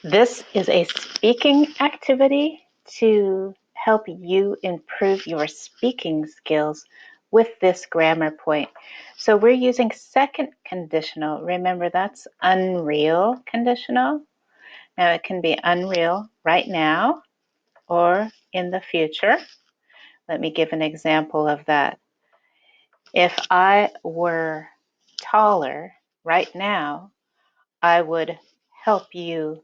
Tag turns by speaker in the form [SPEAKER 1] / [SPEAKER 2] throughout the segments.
[SPEAKER 1] This is a speaking activity to help you improve your speaking skills with this grammar point. So we're using second conditional. Remember, that's unreal conditional. Now it can be unreal right now or in the future. Let me give an example of that. If I were taller right now, I would help you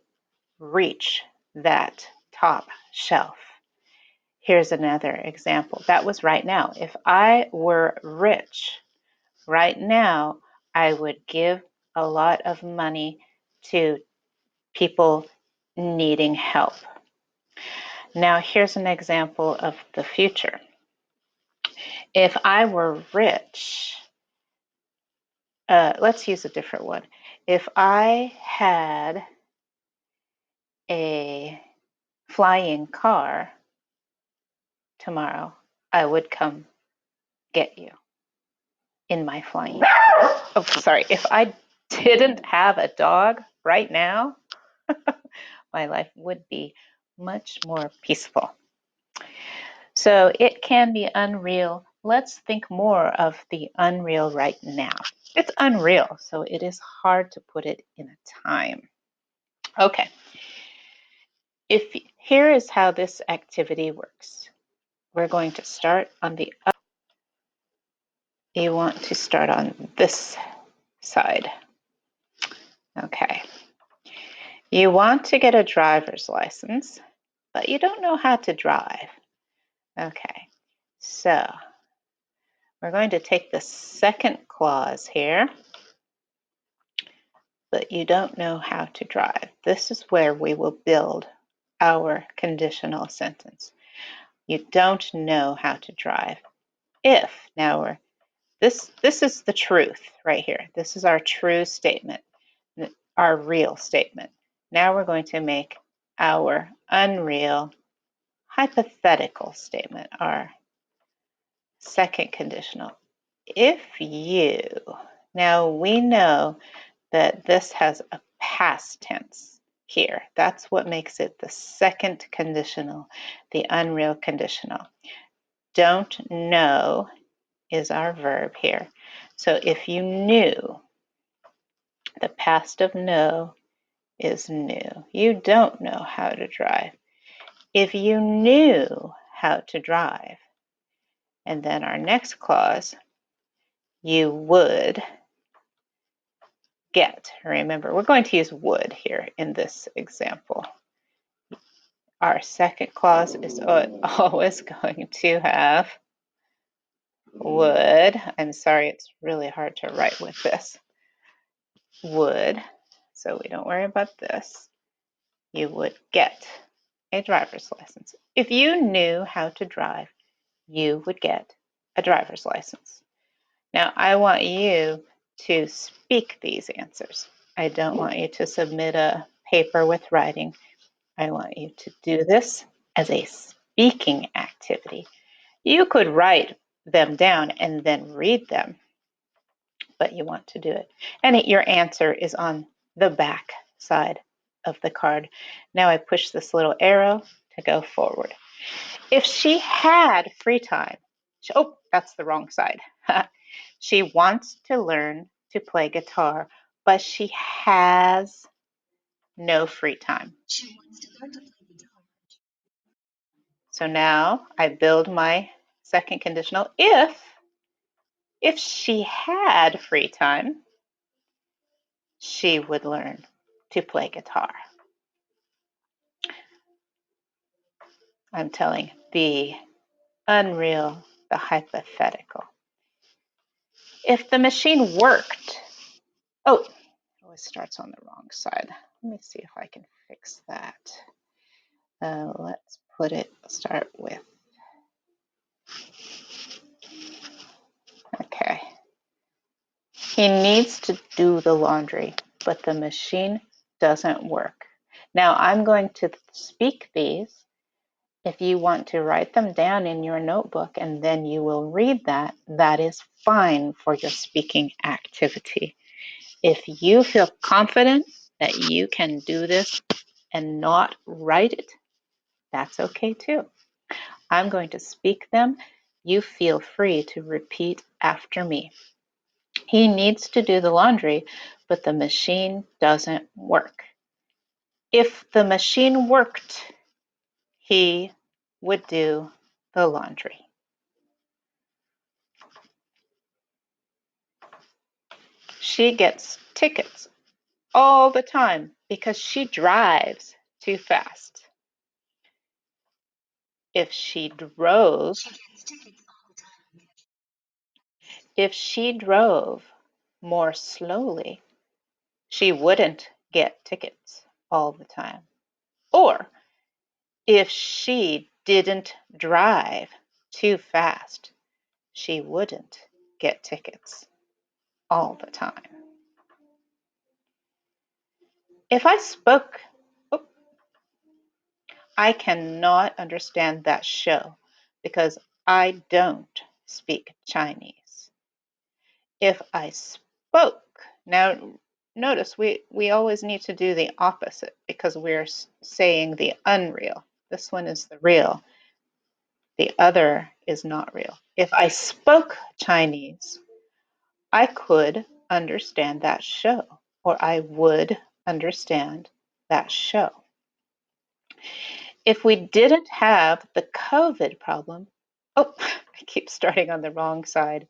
[SPEAKER 1] reach that top shelf. Here's another example. That was right now. If I were rich right now, I would give a lot of money to people needing help. Now, here's an example of the future. If I were rich, let's use a different one. If I had a flying car tomorrow, I would come get you in my flying. Oh, sorry. If I didn't have a dog right now, my life would be much more peaceful. So it can be unreal. Let's think more of the unreal right now. It's unreal, so it is hard to put it in a time. Okay. Here is how this activity works. We're going to start on the up. You want to start on this side. Okay. You want to get a driver's license, but you don't know how to drive. Okay. So we're going to take the second clause here, but you don't know how to drive. This is where we will build our conditional sentence. You don't know how to drive. If, now this is the truth right here. This is our true statement, our real statement. Now we're going to make our unreal hypothetical statement, our second conditional. If you, now we know that this has a past tense here. That's what makes it the second conditional, the unreal conditional. Don't know is our verb here. So if you knew, the past of know is knew. You don't know how to drive. If you knew how to drive, and then our next clause, you would get. Remember, we're going to use would here in this example. Our second clause is always going to have would. I'm sorry, it's really hard to write with this. Would, so we don't worry about this. You would get a driver's license. If you knew how to drive, you would get a driver's license. Now, I want you to speak these answers. I don't want you to submit a paper with writing. I want you to do this as a speaking activity. You could write them down and then read them, but you want to do it. And your answer is on the back side of the card. Now I push this little arrow to go forward. If she had free time, oh, that's the wrong side. She wants to learn to play guitar, but she has no free time.
[SPEAKER 2] She wants to learn to play guitar.
[SPEAKER 1] So now I build my second conditional. If she had free time, she would learn to play guitar. I'm telling the unreal, the hypothetical. If the machine worked, oh, it always starts on the wrong side. Let me see if I can fix that. Let's start with, okay. He needs to do the laundry, but the machine doesn't work. Now I'm going to speak these. If you want to write them down in your notebook and then you will read that, that is fine for your speaking activity. If you feel confident that you can do this and not write it, that's okay too. I'm going to speak them. You feel free to repeat after me. He needs to do the laundry, but the machine doesn't work. If the machine worked, he would do the laundry. She gets tickets all the time because she drives too fast. If she drove,
[SPEAKER 2] She gets tickets all the time.
[SPEAKER 1] if she drove more slowly, she wouldn't get tickets all the time. Or if she didn't drive too fast, she wouldn't get tickets all the time. If I spoke, oh, I cannot understand that show because I don't speak Chinese. If I spoke, now notice we always need to do the opposite because we're saying the unreal. This one is the real. The other is not real. If I spoke Chinese, I could understand that show, or I would understand that show. If we didn't have the COVID problem, oh, I keep starting on the wrong side.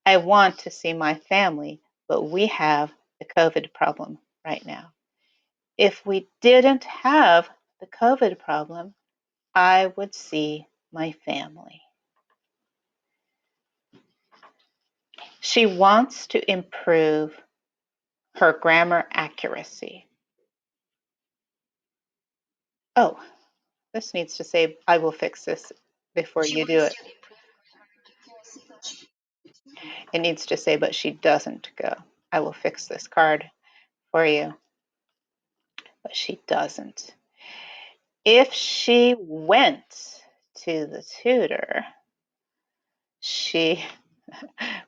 [SPEAKER 1] I want to see my family, but we have the COVID problem right now. If we didn't have the COVID problem, I would see my family. She wants to improve her grammar accuracy. Oh, this needs to say, I will fix this before
[SPEAKER 2] She
[SPEAKER 1] you do
[SPEAKER 2] wants
[SPEAKER 1] it.
[SPEAKER 2] to improve her accuracy, but she
[SPEAKER 1] It needs to say, but she doesn't go. I will fix this card for you, but she doesn't. If she went to the tutor, she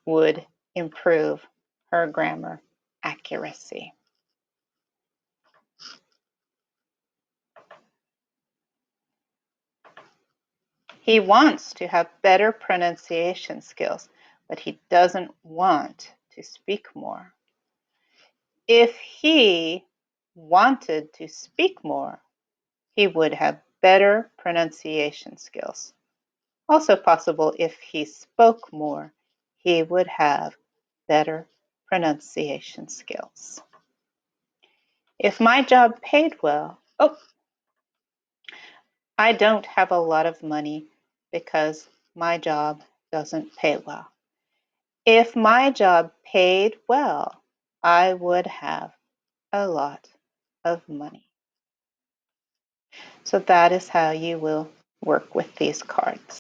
[SPEAKER 1] would improve her grammar accuracy. He wants to have better pronunciation skills, but he doesn't want to speak more. If he wanted to speak more, he would have better pronunciation skills. Also possible if he spoke more, he would have better pronunciation skills. If my job paid well, oh, I don't have a lot of money because my job doesn't pay well. If my job paid well, I would have a lot of money. So that is how you will work with these cards.